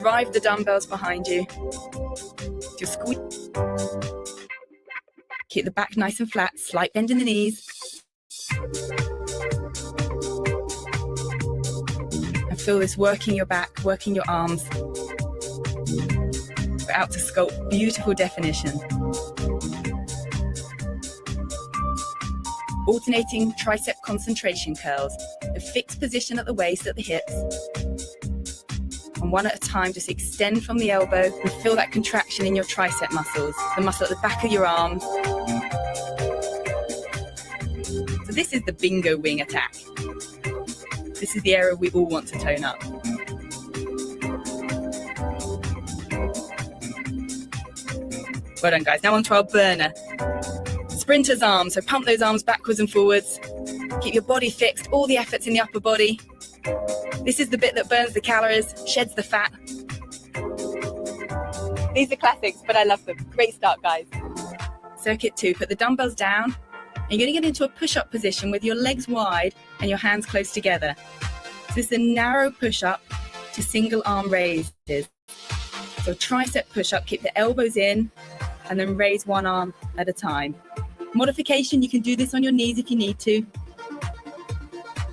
drive the dumbbells behind you. Just squeeze. Keep the back nice and flat, slight bend in the knees. And feel this working your back, working your arms. We're out to sculpt beautiful definition. Alternating tricep concentration curls. A fixed position at the waist, at the hips. And one at a time, just extend from the elbow and feel that contraction in your tricep muscles, the muscle at the back of your arm. So this is the bingo wing attack. This is the area we all want to tone up. Well done, guys. Now on to our burner. Sprinter's arms, so pump those arms backwards and forwards. Keep your body fixed, all the efforts in the upper body. This is the bit that burns the calories, sheds the fat. These are classics, but I love them. Great start, guys. Circuit 2, put the dumbbells down. And you're going to get into a push-up position with your legs wide and your hands close together. So this is a narrow push-up to single arm raises. So tricep push-up, keep the elbows in and then raise one arm at a time. Modification, you can do this on your knees if you need to.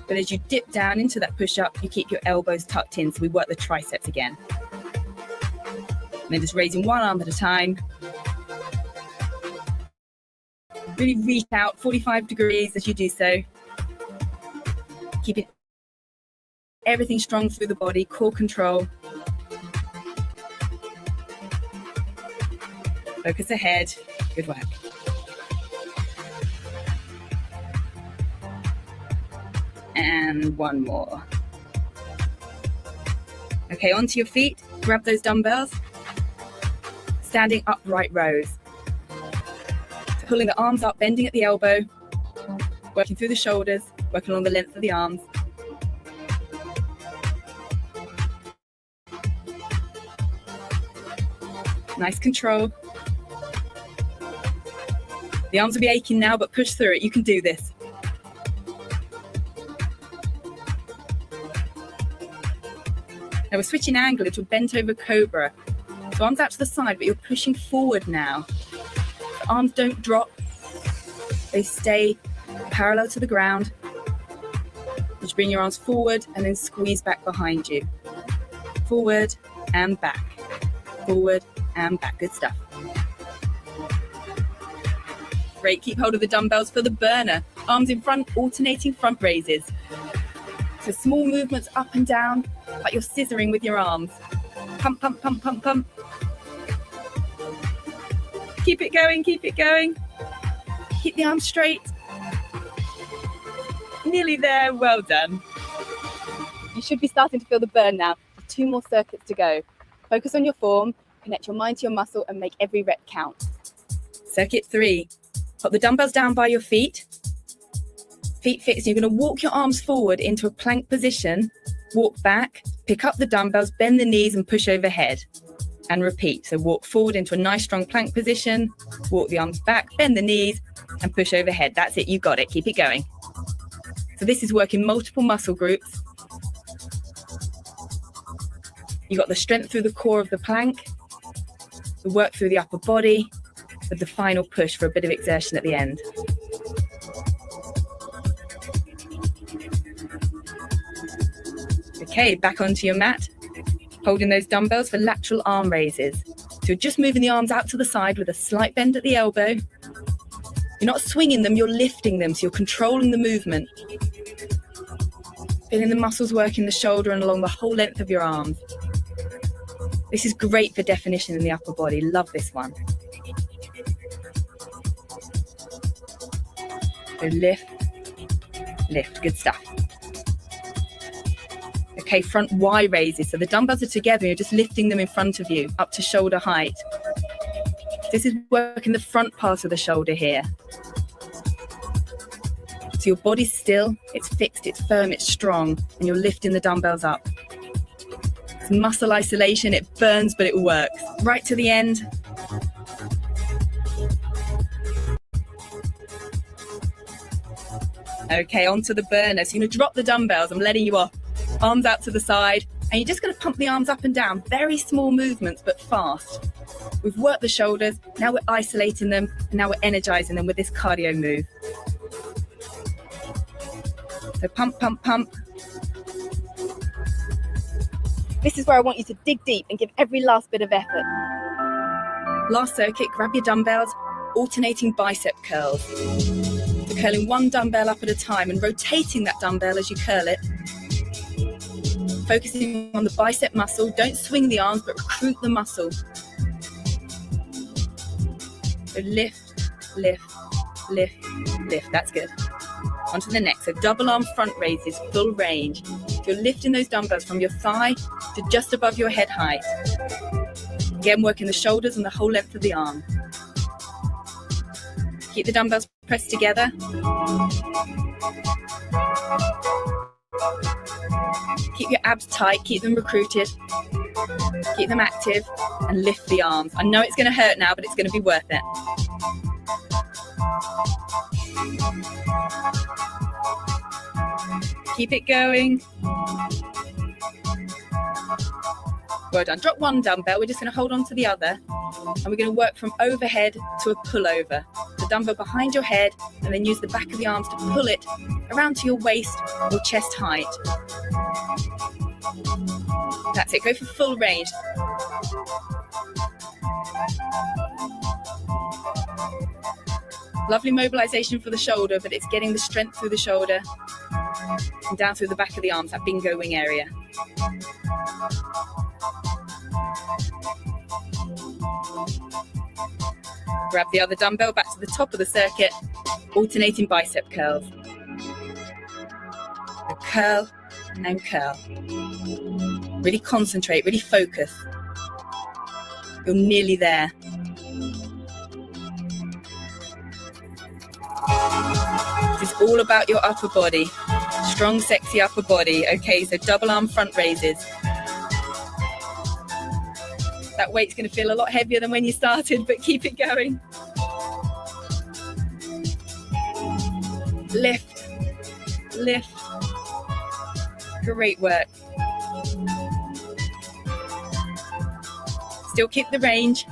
But as you dip down into that push-up, you keep your elbows tucked in, so we work the triceps again. And then just raising one arm at a time. Really reach out 45 degrees as you do so. Keeping everything strong through the body, core control. Focus ahead. Good work. And one more. Okay, onto your feet. Grab those dumbbells. Standing upright rows. So pulling the arms up, bending at the elbow. Working through the shoulders, working along the length of the arms. Nice control. The arms will be aching now, but push through it. You can do this. Now we're switching angle into a bent over cobra. So arms out to the side, but you're pushing forward now. The arms don't drop. They stay parallel to the ground. Just bring your arms forward and then squeeze back behind you. Forward and back. Forward and back. Good stuff. Great, keep hold of the dumbbells for the burner. Arms in front, alternating front raises. So small movements up and down, like you're scissoring with your arms. Pump, pump, pump, pump, pump. Keep it going, keep it going. Keep the arms straight. Nearly there, well done. You should be starting to feel the burn now. 2 more circuits to go. Focus on your form, connect your mind to your muscle and make every rep count. Circuit 3. Put the dumbbells down by your feet. Feet fixed. You're going to walk your arms forward into a plank position. Walk back, pick up the dumbbells, bend the knees and push overhead. And repeat. So walk forward into a nice strong plank position. Walk the arms back, bend the knees and push overhead. That's it. You got it. Keep it going. So this is working multiple muscle groups. You got the strength through the core of the plank, the work through the upper body, with the final push for a bit of exertion at the end. Okay, back onto your mat, holding those dumbbells for lateral arm raises. So you're just moving the arms out to the side with a slight bend at the elbow. You're not swinging them, you're lifting them, so you're controlling the movement. Feeling the muscles working the shoulder and along the whole length of your arms. This is great for definition in the upper body. Love this one. So lift, lift, good stuff. Okay, front Y raises. So the dumbbells are together, you're just lifting them in front of you, up to shoulder height. This is working the front part of the shoulder here. So your body's still, it's fixed, it's firm, it's strong, and you're lifting the dumbbells up. It's muscle isolation, it burns, but it works. Right to the end. Okay, onto the burner. So you're going to drop the dumbbells. I'm letting you off. Arms out to the side. And you're just going to pump the arms up and down, very small movements, but fast. We've worked the shoulders, now we're isolating them, and now we're energizing them with this cardio move. So pump, pump, pump. This is where I want you to dig deep and give every last bit of effort. Last circuit, grab your dumbbells, alternating bicep curls. So curling one dumbbell up at a time and rotating that dumbbell as you curl it. Focusing on the bicep muscle. Don't swing the arms, but recruit the muscle. So lift, lift, lift, lift. That's good. Onto the next. So double arm front raises, full range. You're lifting those dumbbells from your thigh to just above your head height. Again, working the shoulders and the whole length of the arm. Keep the dumbbells pressed together. Keep your abs tight, keep them recruited, keep them active, and lift the arms. I know it's going to hurt now, but it's going to be worth it. Keep it going. Well done. Drop one dumbbell. We're just going to hold on to the other. And we're going to work from overhead to a pullover. The dumbbell behind your head, and then use the back of the arms to pull it around to your waist or chest height. That's it. Go for full range. Lovely mobilization for the shoulder, but it's getting the strength through the shoulder and down through the back of the arms, that bingo wing area. Grab the other dumbbell back to the top of the circuit, alternating bicep curls. So curl and curl. Really concentrate, really focus. You're nearly there. This is all about your upper body. Strong, sexy upper body. Okay, so double arm front raises. That weight's going to feel a lot heavier than when you started, but keep it going. Lift, lift. Great work. Still keep the range.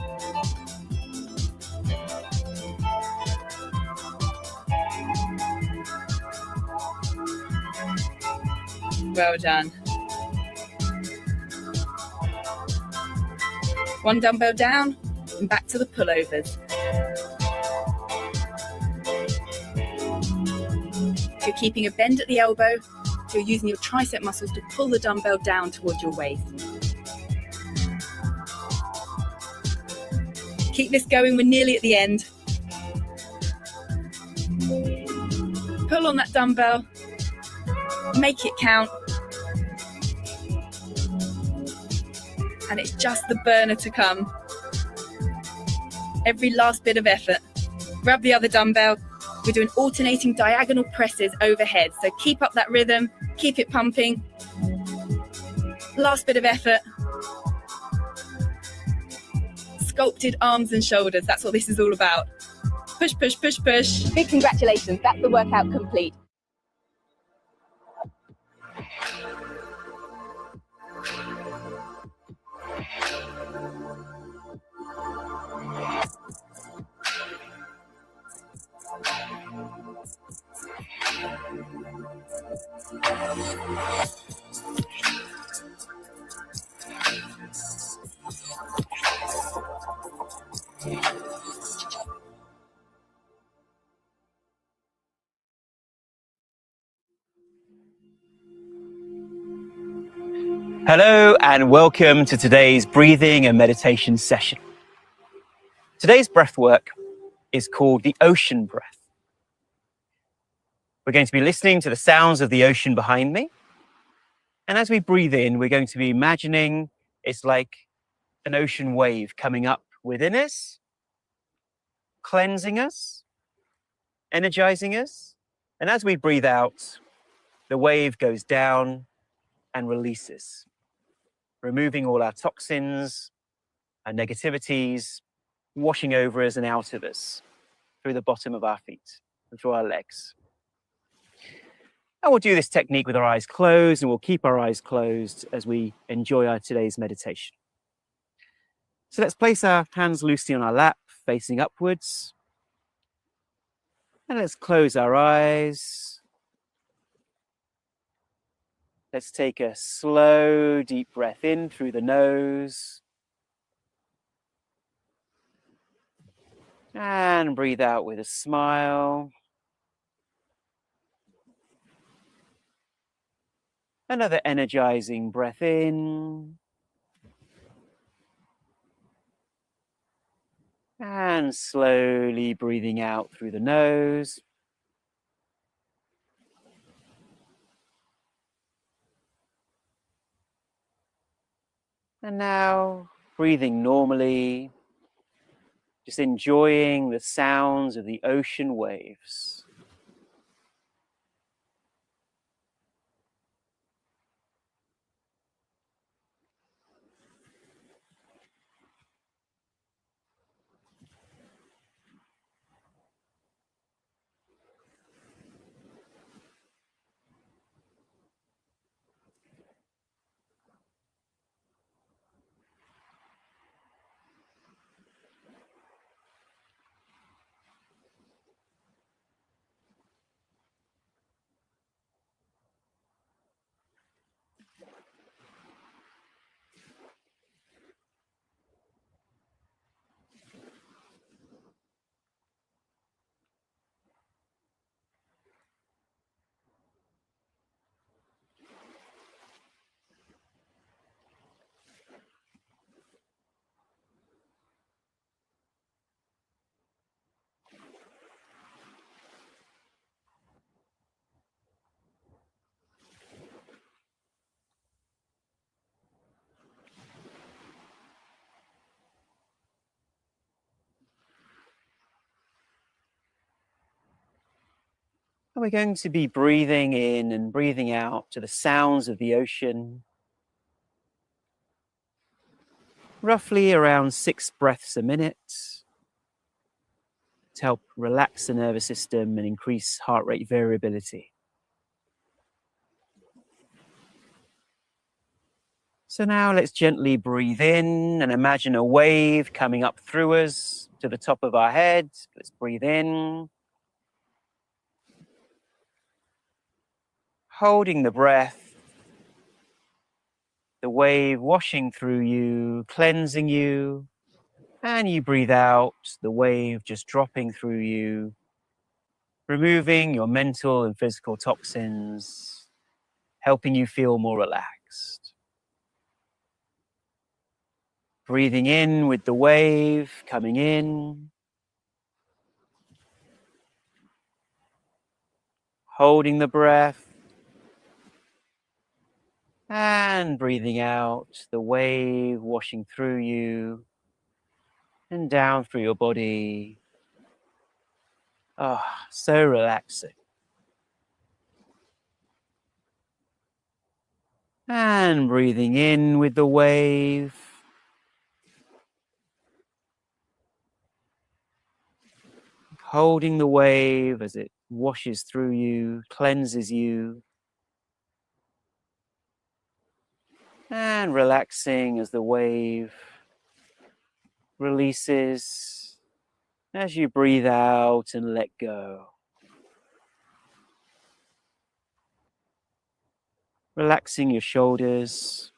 Well done. One dumbbell down and back to the pullovers. You're keeping a bend at the elbow, so you're using your tricep muscles to pull the dumbbell down towards your waist. Keep this going, we're nearly at the end. Pull on that dumbbell, make it count. And it's just the burner to come. Every last bit of effort. Grab the other dumbbell. We're doing alternating diagonal presses overhead. So keep up that rhythm, keep it pumping. Last bit of effort. Sculpted arms and shoulders. That's what this is all about. Push, push, push, push. Big congratulations. That's the workout complete. Hello and welcome to today's breathing and meditation session. Today's breath work is called the ocean breath. We're going to be listening to the sounds of the ocean behind me. And as we breathe in, we're going to be imagining it's like an ocean wave coming up within us, cleansing us, energizing us. And as we breathe out, the wave goes down and releases, removing all our toxins, our negativities, washing over us and out of us through the bottom of our feet and through our legs. And we'll do this technique with our eyes closed, and we'll keep our eyes closed as we enjoy our today's meditation. So let's place our hands loosely on our lap, facing upwards. And let's close our eyes. Let's take a slow, deep breath in through the nose. And breathe out with a smile. Another energizing breath in. And slowly breathing out through the nose. And now, breathing normally, just enjoying the sounds of the ocean waves. And we're going to be breathing in and breathing out to the sounds of the ocean. Roughly around 6 breaths a minute to help relax the nervous system and increase heart rate variability. So now let's gently breathe in and imagine a wave coming up through us to the top of our head. Let's breathe in. Holding the breath, the wave washing through you, cleansing you, and you breathe out, the wave just dropping through you, removing your mental and physical toxins, helping you feel more relaxed. Breathing in with the wave coming in, holding the breath, and breathing out, the wave washing through you and down through your body. Ah, so relaxing. And breathing in with the wave. Holding the wave as it washes through you, cleanses you. And relaxing as the wave releases as you breathe out and let go. Relaxing your shoulders.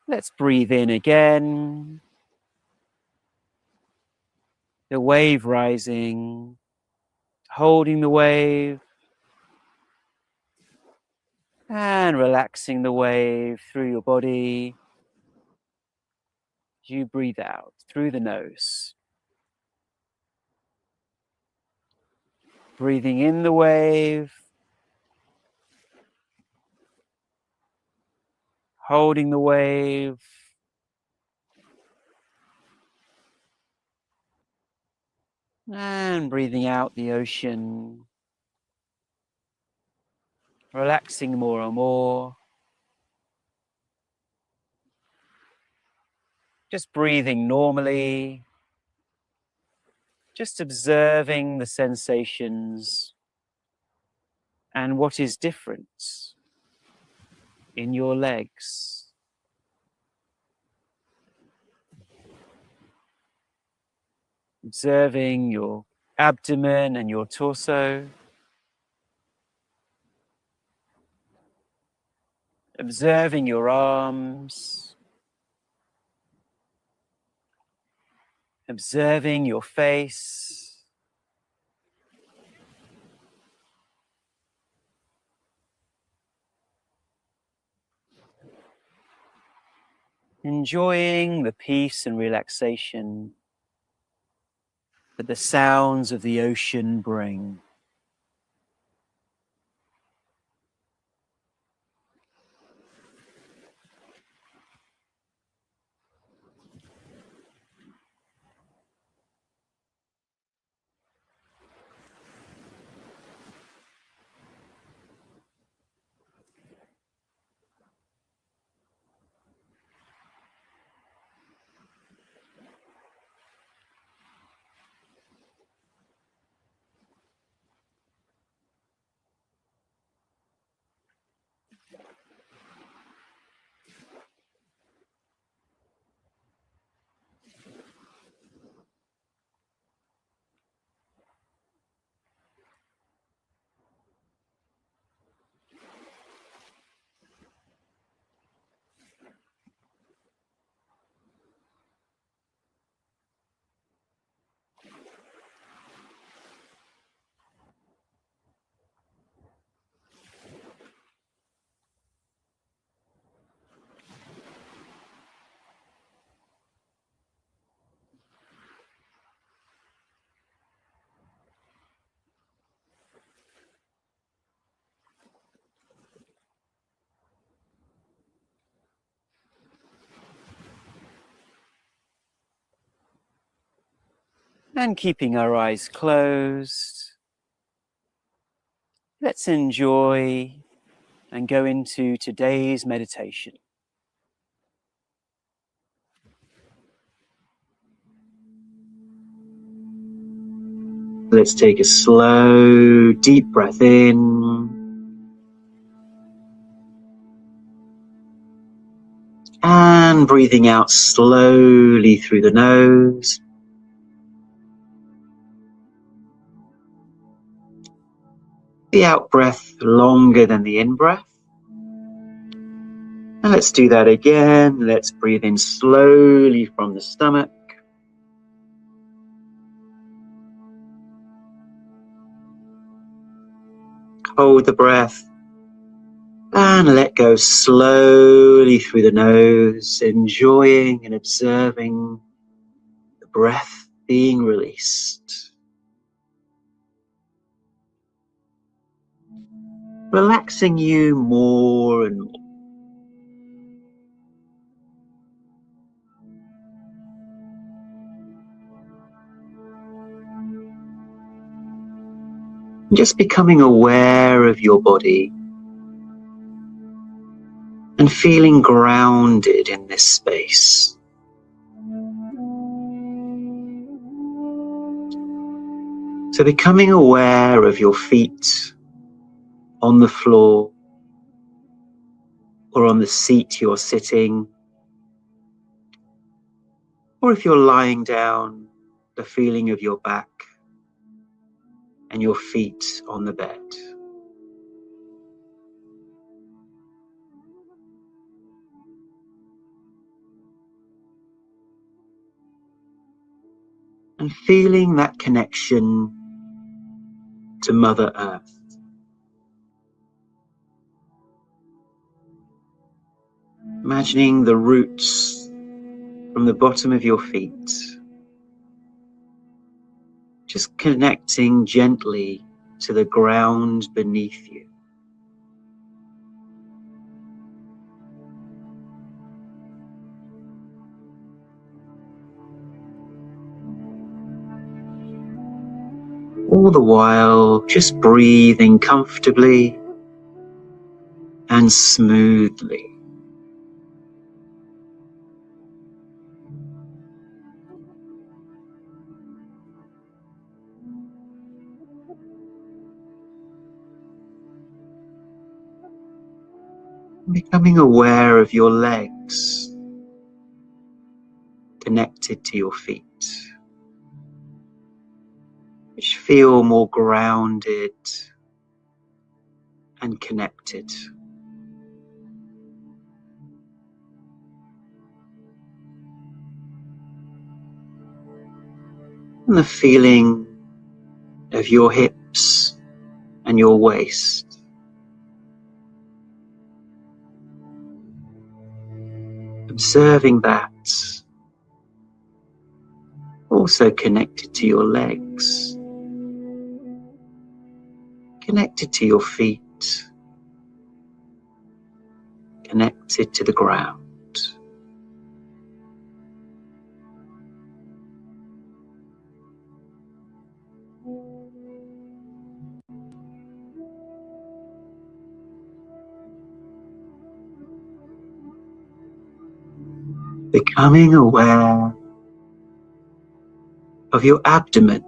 Let's breathe in again. The wave rising, holding the wave, and relaxing the wave through your body. You breathe out through the nose. Breathing in the wave, holding the wave, and breathing out the ocean, relaxing more and more. Just breathing normally, just observing the sensations and what is different in your legs. Observing your abdomen and your torso. Observing your arms. Observing your face. Enjoying the peace and relaxation that the sounds of the ocean bring. And keeping our eyes closed, let's enjoy and go into today's meditation. Let's take a slow, deep breath in. And breathing out slowly through the nose. The out breath longer than the in breath. And let's do that again. Let's breathe in slowly from the stomach. Hold the breath. And let go slowly through the nose, enjoying and observing the breath being released. Relaxing you more and more. Just becoming aware of your body and feeling grounded in this space. So becoming aware of your feet on the floor or on the seat you're sitting, or if you're lying down, the feeling of your back and your feet on the bed. and feeling that connection to Mother Earth. Imagining the roots from the bottom of your feet, just connecting gently to the ground beneath you. All the while, just breathing comfortably and smoothly. Becoming aware of your legs connected to your feet, which feel more grounded and connected. And the feeling of your hips and your waist. Observing that, also connected to your legs, connected to your feet, connected to the ground. Becoming aware of your abdomen,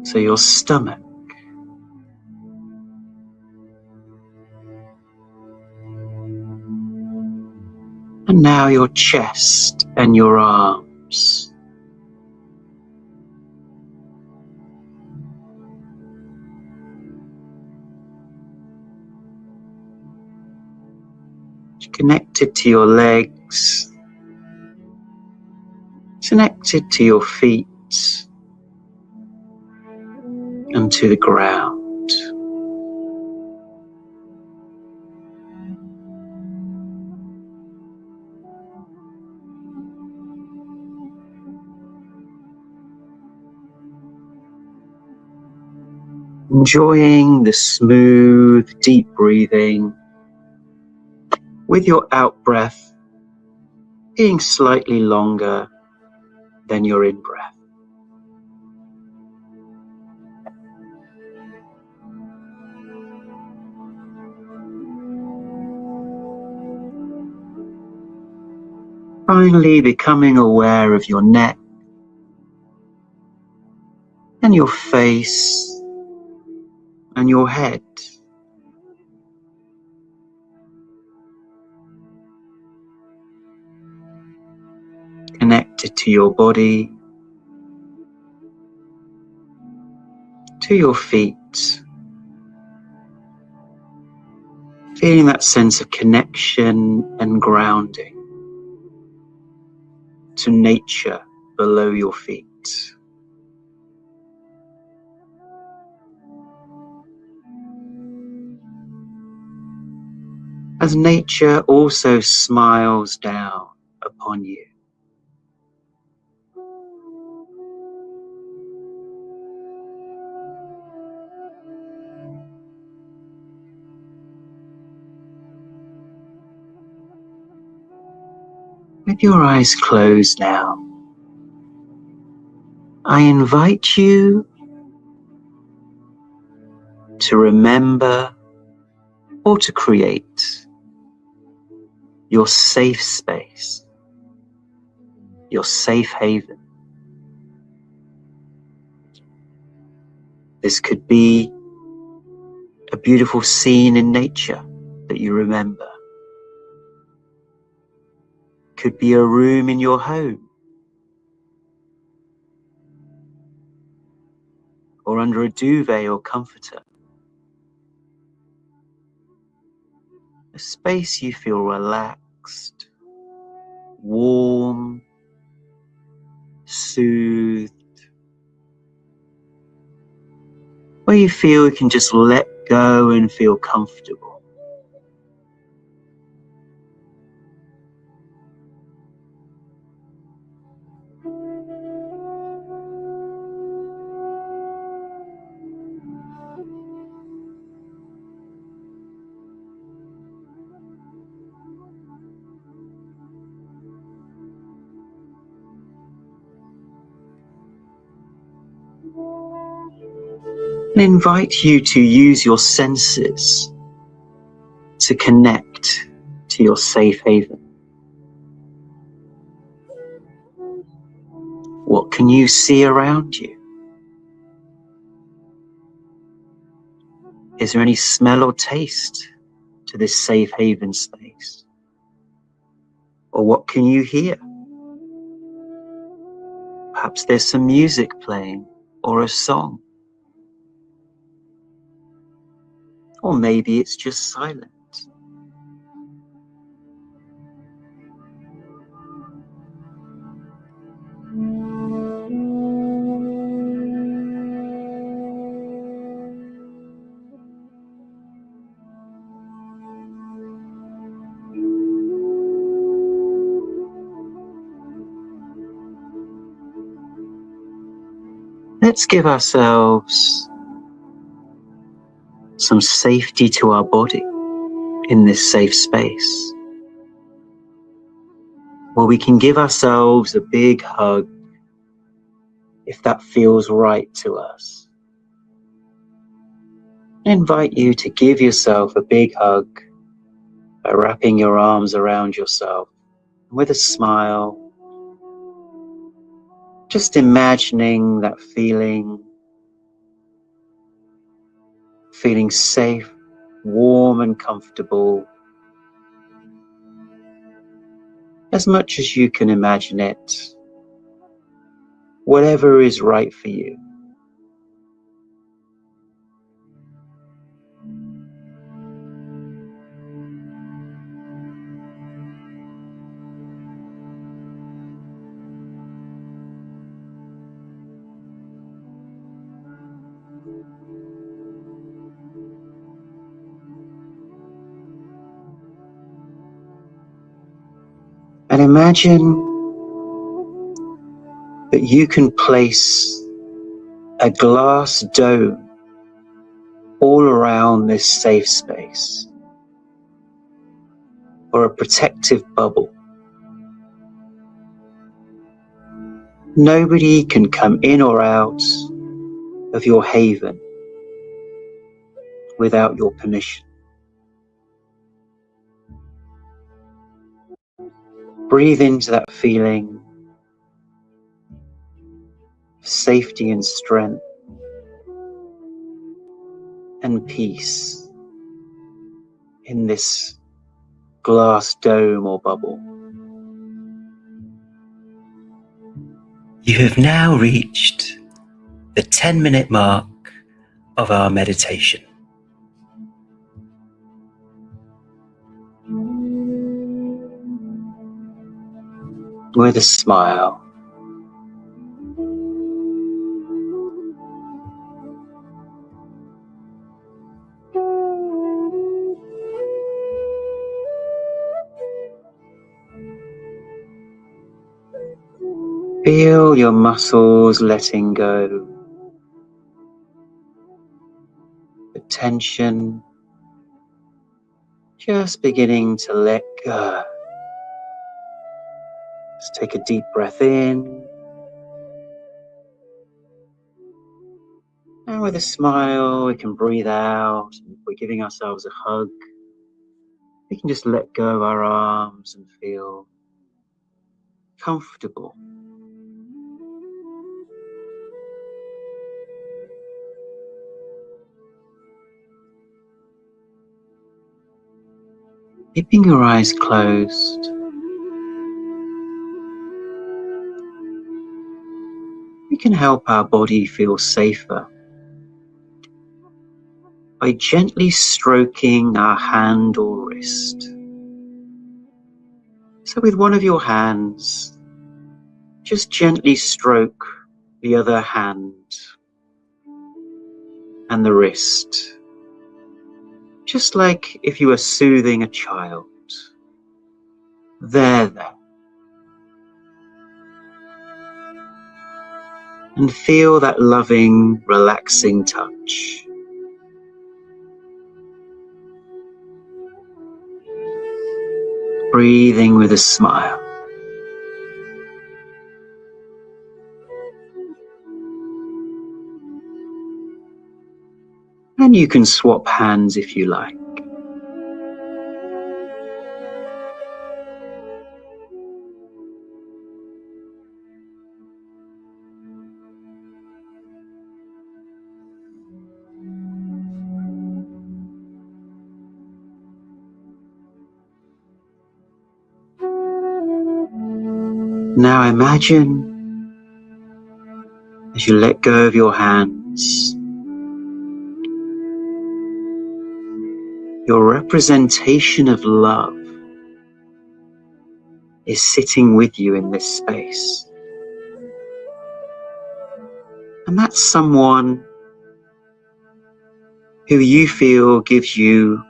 so your stomach, and now your chest and your arms. Connected to your legs, connected to your feet and to the ground. Enjoying the smooth, deep breathing, with your out breath being slightly longer than your in breath. Finally, becoming aware of your neck and your face and your head. Connected to your body, to your feet, feeling that sense of connection and grounding to nature below your feet. As nature also smiles down upon you. With your eyes closed now, I invite you to remember or to create your safe space, your safe haven. This could be a beautiful scene in nature that you remember. Could be a room in your home, or under a duvet or comforter. A space you feel relaxed, warm, soothed, where you feel you can just let go and feel comfortable. And invite you to use your senses to connect to your safe haven. What can you see around you? Is there any smell or taste to this safe haven space? Or what can you hear? Perhaps there's some music playing or a song. Or maybe it's just silent. Let's give ourselves some safety to our body in this safe space, where we can give ourselves a big hug if that feels right to us. I invite you to give yourself a big hug by wrapping your arms around yourself with a smile, just imagining that feeling safe, warm and comfortable, as much as you can imagine it, whatever is right for you. And imagine that you can place a glass dome all around this safe space, or a protective bubble. Nobody can come in or out of your haven without your permission. Breathe into that feeling of safety and strength and peace in this glass dome or bubble. You have now reached the 10-minute mark of our meditation. With a smile, feel your muscles letting go, the tension just beginning to let go. Let's take a deep breath in, and with a smile we can breathe out. We're giving ourselves a hug. We can just let go of our arms and feel comfortable. Keeping your eyes closed, we can help our body feel safer by gently stroking our hand or wrist. So with one of your hands, just gently stroke the other hand and the wrist, just like if you were soothing a child. There. And feel that loving, relaxing touch. Breathing with a smile. And you can swap hands if you like. Now imagine, as you let go of your hands, your representation of love is sitting with you in this space. And that's someone who you feel gives you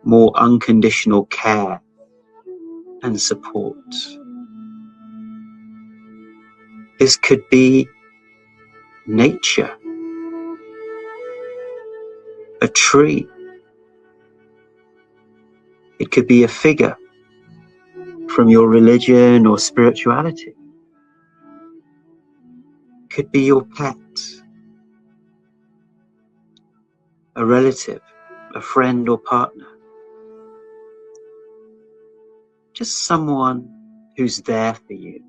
more unconditional care and support. This could be nature, a tree. It could be a figure from your religion or spirituality. It could be your pet, a relative, a friend or partner. Just someone who's there for you.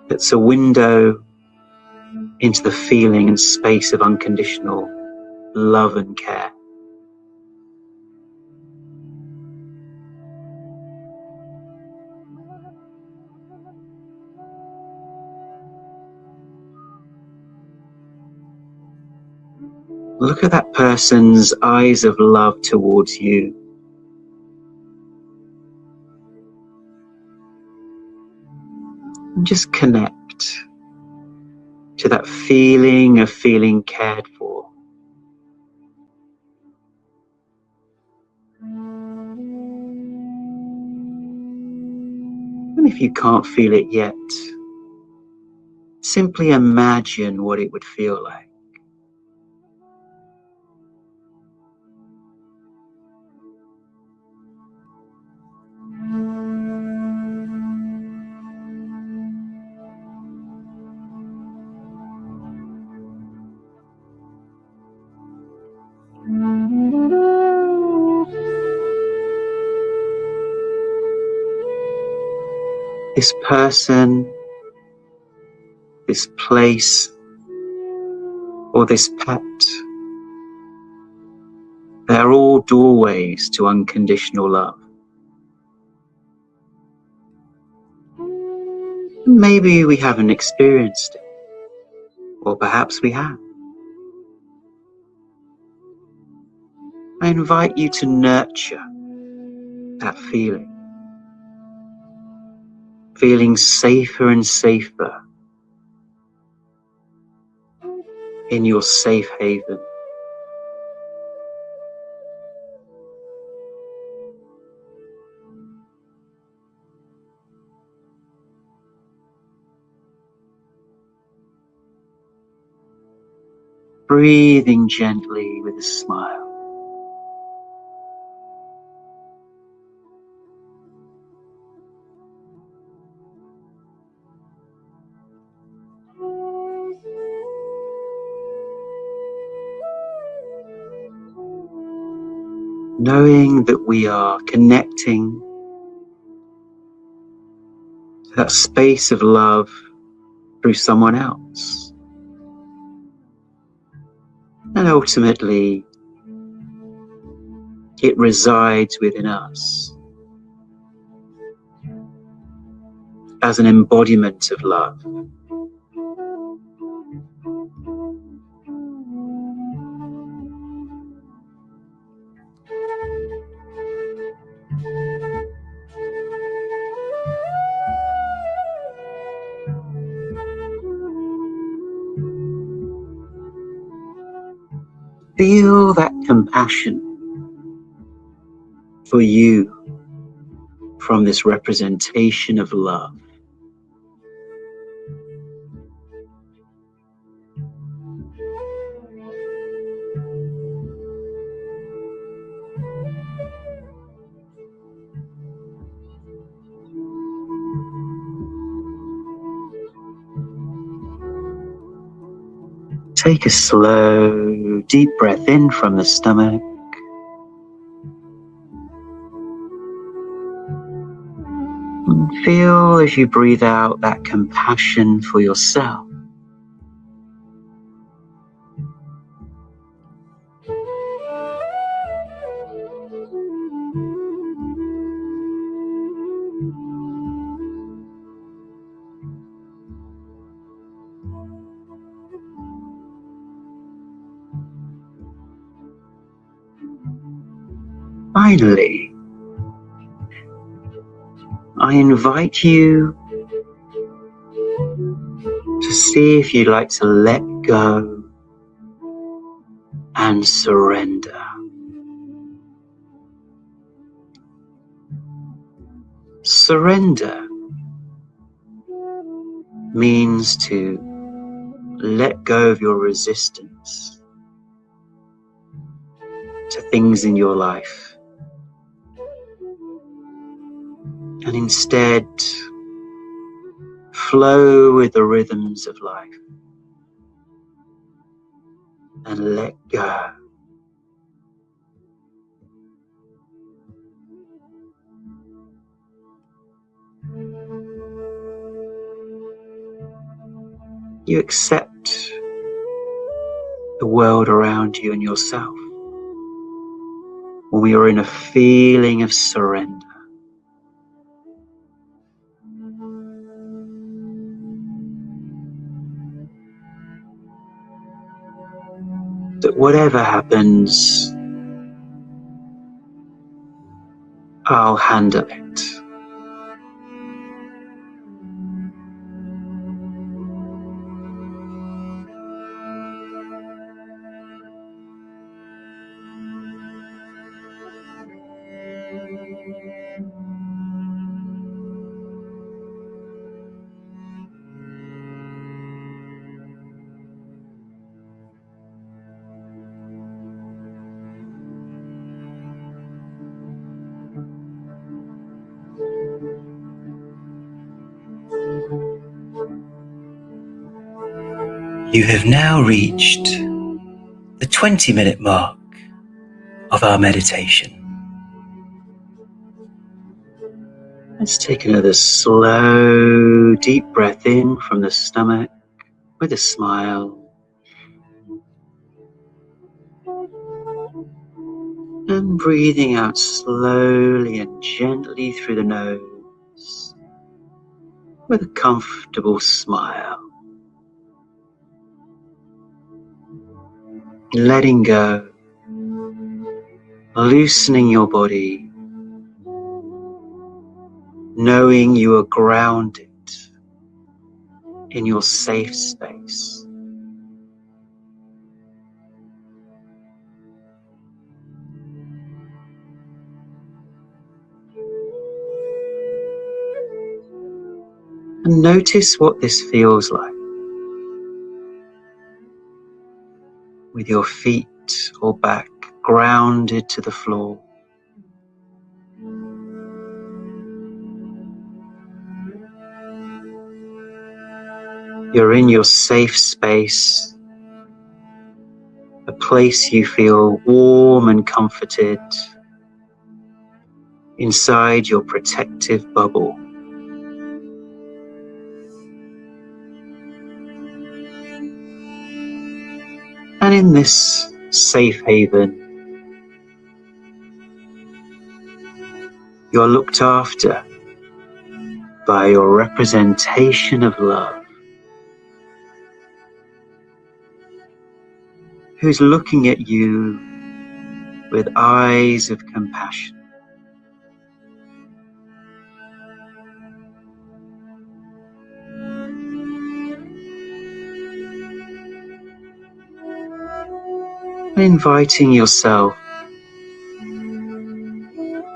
It's a window into the feeling and space of unconditional love and care. Look at that person's eyes of love towards you. And just connect to that feeling of feeling cared for. And if you can't feel it yet, simply imagine what it would feel like. This person, this place, or this pet, they're all doorways to unconditional love. Maybe we haven't experienced it, or perhaps we have. I invite you to nurture that feeling, feeling safer and safer in your safe haven. Breathing gently with a smile. Knowing that we are connecting to that space of love through someone else. And ultimately, it resides within us as an embodiment of love. Feel that compassion for you from this representation of love. Take a slow, deep breath in from the stomach. And feel as you breathe out that compassion for yourself. Finally, I invite you to see if you'd like to let go and surrender. Surrender means to let go of your resistance to things in your life and instead flow with the rhythms of life and let go. You accept the world around you and yourself when we are in a feeling of surrender. That whatever happens, I'll handle it. You have now reached the 20-minute mark of our meditation. Let's take another slow, deep breath in from the stomach with a smile. And breathing out slowly and gently through the nose with a comfortable smile. Letting go, loosening your body, knowing you are grounded in your safe space. And notice what this feels like with your feet or back grounded to the floor. You're in your safe space, a place you feel warm and comforted, inside your protective bubble. And in this safe haven, you're looked after by your representation of love, who's looking at you with eyes of compassion. and inviting yourself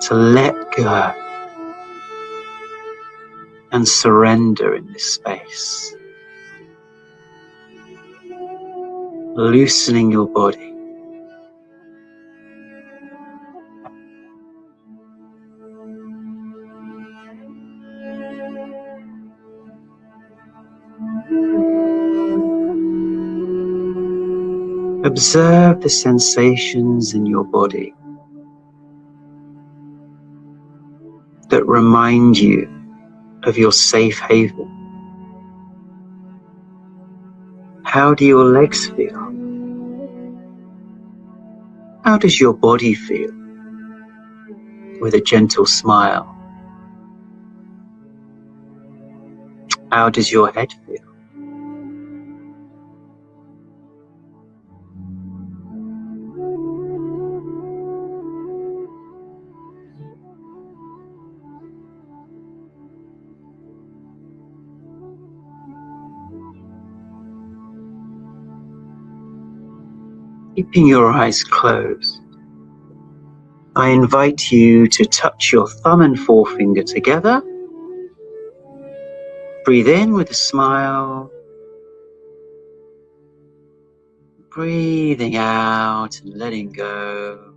to let go and surrender in this space, loosening your body. Observe the sensations in your body that remind you of your safe haven. How do your legs feel? How does your body feel? With a gentle smile. How does your head feel? Keeping your eyes closed, I invite you to touch your thumb and forefinger together. Breathe in with a smile. Breathing out and letting go.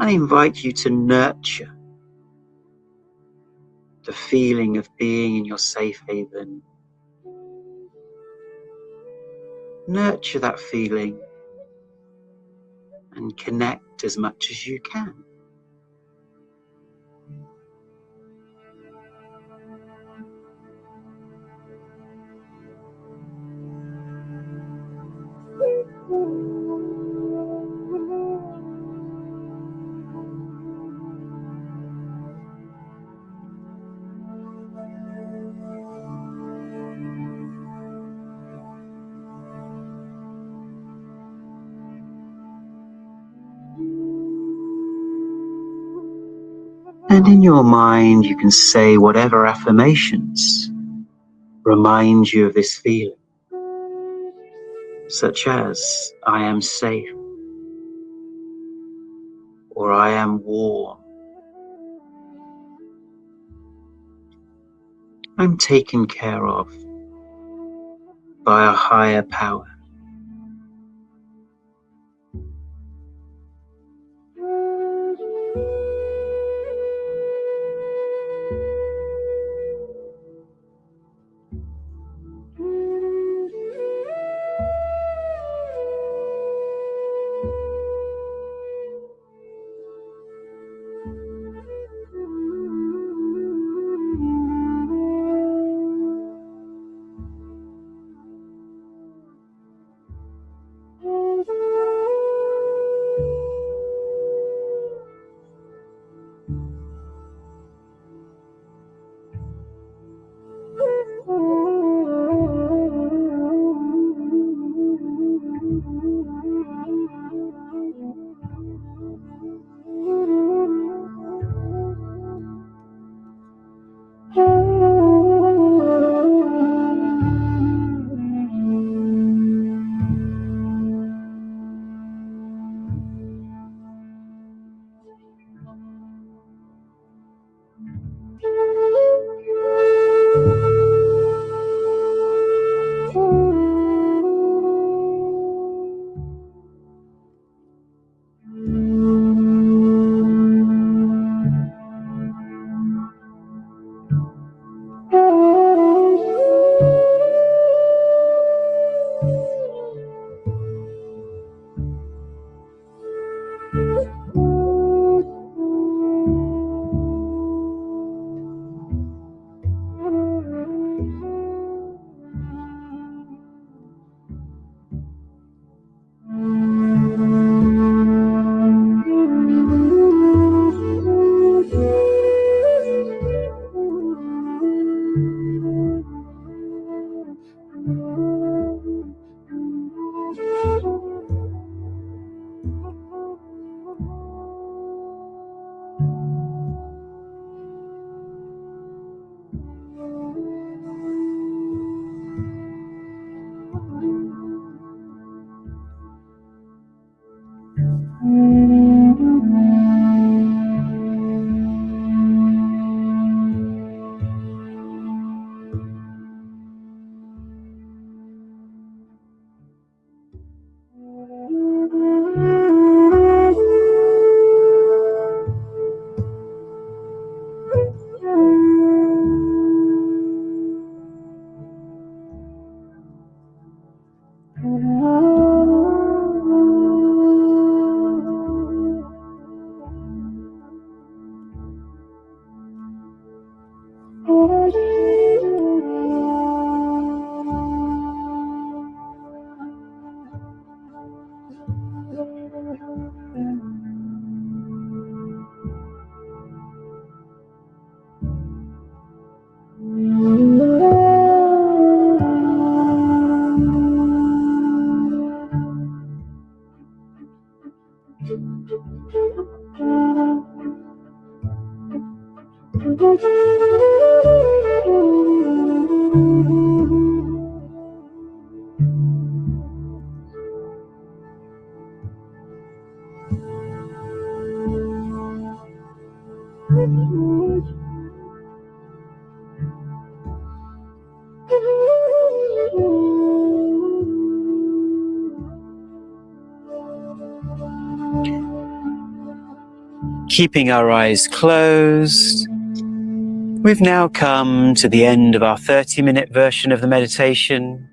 I invite you to nurture the feeling of being in your safe haven. Nurture that feeling and connect as much as you can. And in your mind, you can say whatever affirmations remind you of this feeling, such as, I am safe, or I am warm. I'm taken care of by a higher power. Keeping our eyes closed, we've now come to the end of our 30-minute version of the meditation.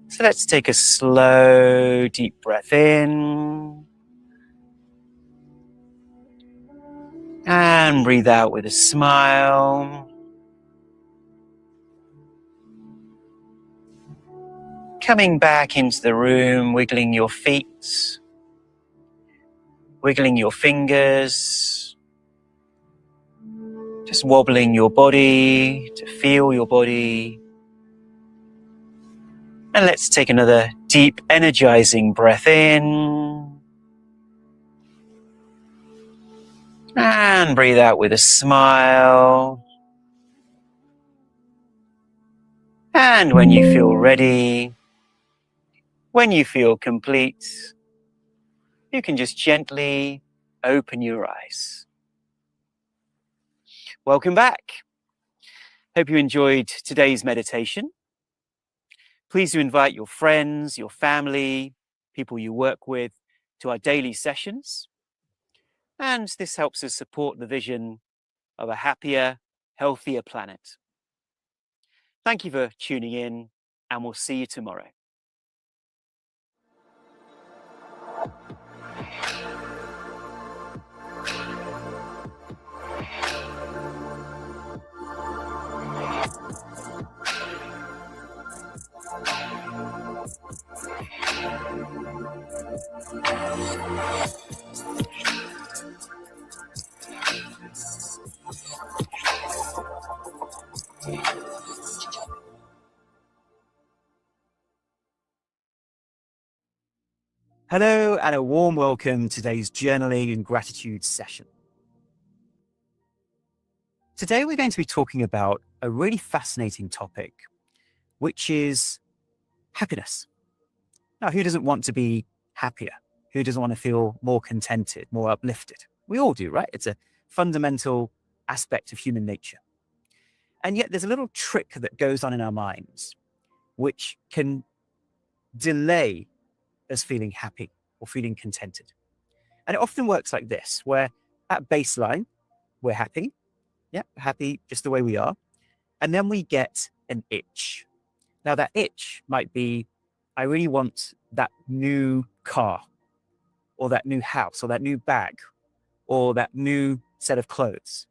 So let's take a slow, deep breath in and breathe out with a smile. Coming back into the room, wiggling your feet, wiggling your fingers, just wobbling your body to feel your body. And let's take another deep, energizing breath in. And breathe out with a smile. And when you feel ready, when you feel complete, you can just gently open your eyes. Welcome back. Hope you enjoyed today's meditation. Please do invite your friends, your family, people you work with to our daily sessions. And this helps us support the vision of a happier, healthier planet. Thank you for tuning in, and we'll see you tomorrow. Hello and a warm welcome to today's journaling and gratitude session. Today we're going to be talking about a really fascinating topic, which is happiness. Now, who doesn't want to be happier? Who doesn't want to feel more contented, more uplifted? We all do, right? It's a fundamental aspect of human nature. And yet there's a little trick that goes on in our minds, which can delay us feeling happy or feeling contented. And it often works like this, where at baseline, we're happy. Yeah, happy just the way we are. And then we get an itch. Now that itch might be, I really want that new car, or that new house, or that new bag, or that new set of clothes.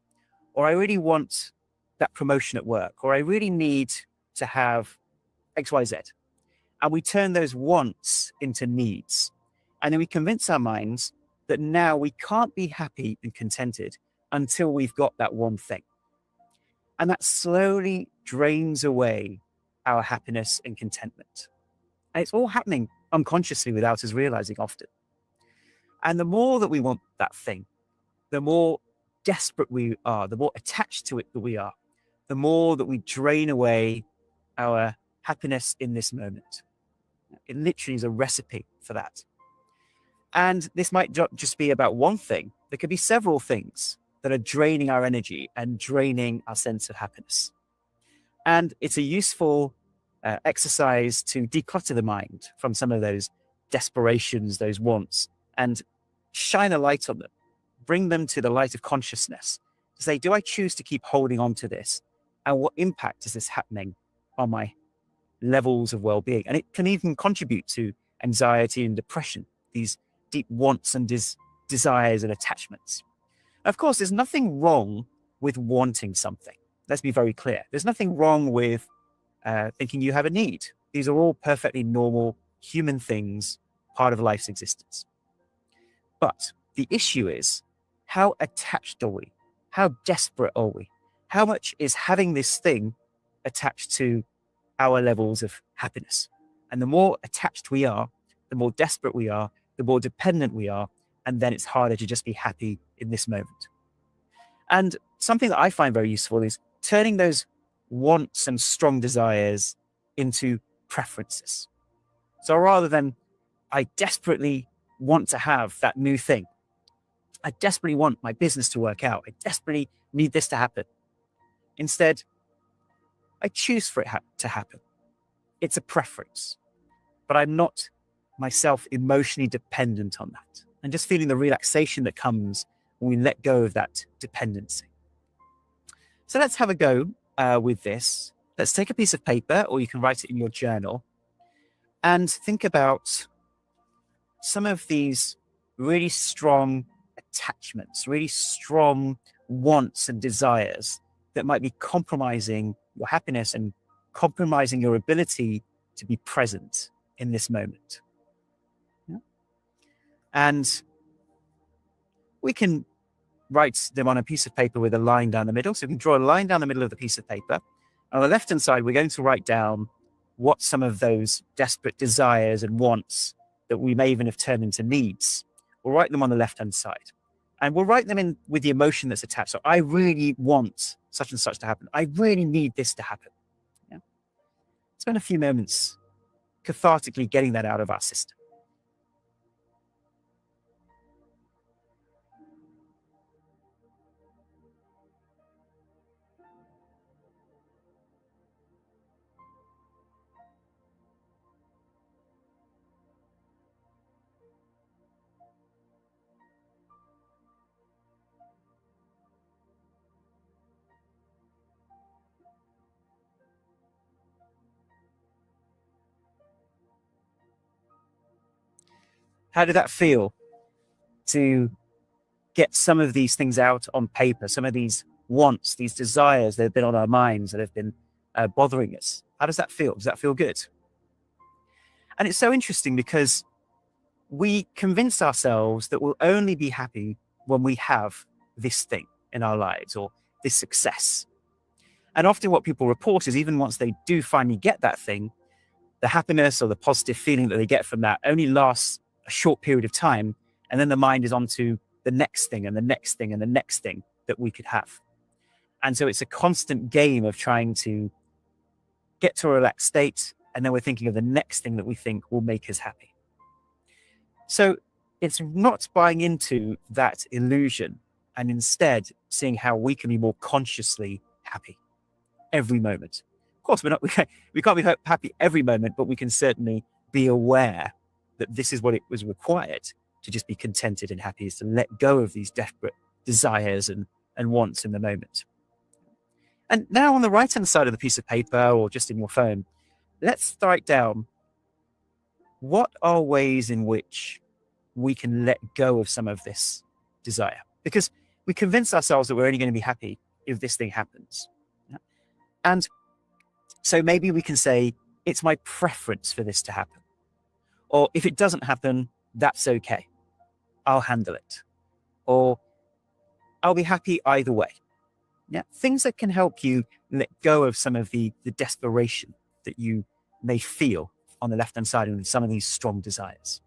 Or I really want that promotion at work, or I really need to have XYZ. And we turn those wants into needs. And then we convince our minds that now we can't be happy and contented until we've got that one thing. And that slowly drains away our happiness and contentment. And it's all happening unconsciously without us realizing often. And the more that we want that thing, the more desperate we are, the more attached to it that we are, the more that we drain away our happiness in this moment. It literally is a recipe for that. And this might just be about one thing. There could be several things that are draining our energy and draining our sense of happiness. And it's a useful exercise to declutter the mind from some of those desperations, those wants, and shine a light on them. Bring them to the light of consciousness to say, do I choose to keep holding on to this? And what impact is this happening on my levels of well-being? And it can even contribute to anxiety and depression, these deep wants and desires and attachments. Of course, there's nothing wrong with wanting something. Let's be very clear. There's nothing wrong with thinking you have a need. These are all perfectly normal human things, part of life's existence. But the issue is, how attached are we? How desperate are we? How much is having this thing attached to our levels of happiness? And the more attached we are, the more desperate we are, the more dependent we are, and then it's harder to just be happy in this moment. And something that I find very useful is turning those wants and strong desires into preferences. So rather than I desperately want to have that new thing, I desperately want my business to work out, I desperately need this to happen. Instead, I choose for it to happen. It's a preference, but I'm not myself emotionally dependent on that. And just feeling the relaxation that comes when we let go of that dependency. So let's have a go with this. Let's take a piece of paper, or you can write it in your journal, and think about some of these really strong attachments, really strong wants and desires that might be compromising your happiness and compromising your ability to be present in this moment. Yeah? And we can write them on a piece of paper with a line down the middle. So we can draw a line down the middle of the piece of paper. On the left-hand side, we're going to write down what some of those desperate desires and wants that we may even have turned into needs. We'll write them on the left-hand side. And we'll write them in with the emotion that's attached. So I really want such and such to happen. I really need this to happen. Yeah? Spend a few moments cathartically getting that out of our system. How did that feel to get some of these things out on paper, some of these wants, these desires that have been on our minds, that have been bothering us? How does that feel? Does that feel good? And it's so interesting because we convince ourselves that we'll only be happy when we have this thing in our lives or this success. And often what people report is even once they do finally get that thing, the happiness or the positive feeling that they get from that only lasts a short period of time, and then the mind is on to the next thing and the next thing and the next thing that we could have. And so it's a constant game of trying to get to a relaxed state, and then we're thinking of the next thing that we think will make us happy. So it's not buying into that illusion, and instead seeing how we can be more consciously happy every moment. Of course, we can't be happy every moment, but we can certainly be aware that this is what it was required to just be contented and happy, is to let go of these desperate desires and wants in the moment. And now on the right-hand side of the piece of paper or just in your phone, let's write down what are ways in which we can let go of some of this desire. Because we convince ourselves that we're only going to be happy if this thing happens. Yeah? And so maybe we can say, it's my preference for this to happen. Or if it doesn't happen, that's okay. I'll handle it. Or I'll be happy either way. Yeah, things that can help you let go of some of the desperation that you may feel on the left-hand side and some of these strong desires.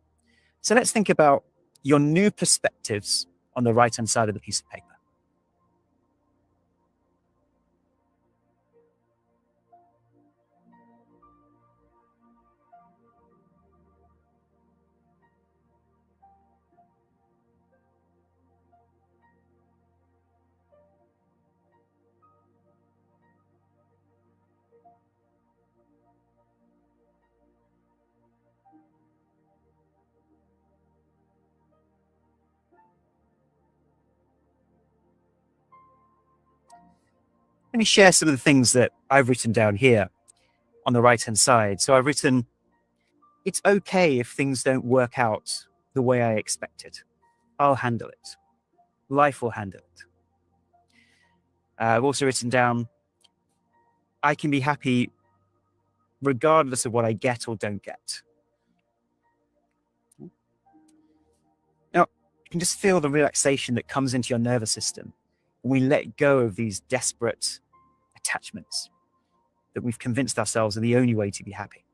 So let's think about your new perspectives on the right-hand side of the piece of paper. Let me share some of the things that I've written down here on the right-hand side. So I've written, it's okay if things don't work out the way I expected. I'll handle it. Life will handle it. I've also written down, I can be happy regardless of what I get or don't get. Now, you can just feel the relaxation that comes into your nervous system when we let go of these desperate attachments that we've convinced ourselves are the only way to be happy.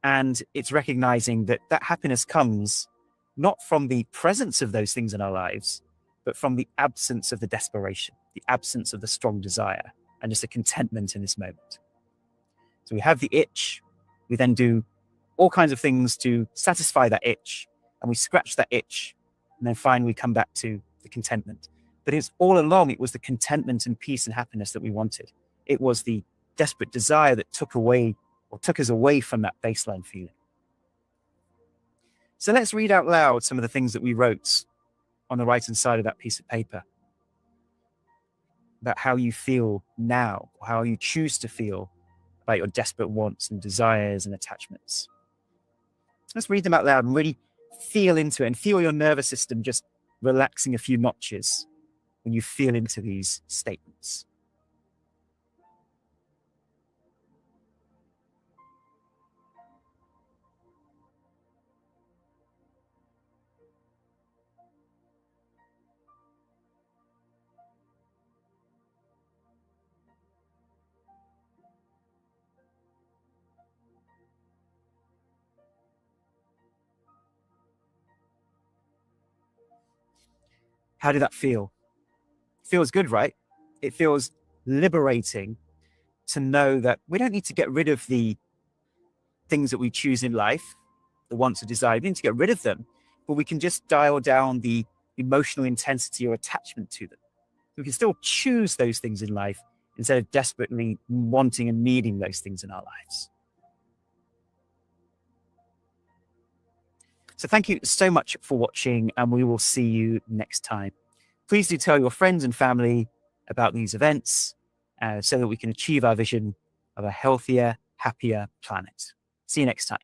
And it's recognizing that that happiness comes not from the presence of those things in our lives, but from the absence of the desperation, the absence of the strong desire, and just a contentment in this moment. So we have the itch, we then do all kinds of things to satisfy that itch, and we scratch that itch, and then finally we come back to the contentment. But it's all along, it was the contentment and peace and happiness that we wanted. It was the desperate desire that took us away from that baseline feeling. So let's read out loud some of the things that we wrote on the right-hand side of that piece of paper about how you feel now, or how you choose to feel about your desperate wants and desires and attachments. Let's read them out loud and really feel into it and feel your nervous system just relaxing a few notches when you feel into these statements. How did that feel? Feels good, right? It feels liberating to know that we don't need to get rid of the things that we choose in life, the wants or desires. We need to get rid of them, but we can just dial down the emotional intensity or attachment to them. We can still choose those things in life instead of desperately wanting and needing those things in our lives. So thank you so much for watching, and we will see you next time. Please do tell your friends and family about these events so that we can achieve our vision of a healthier, happier planet. See you next time.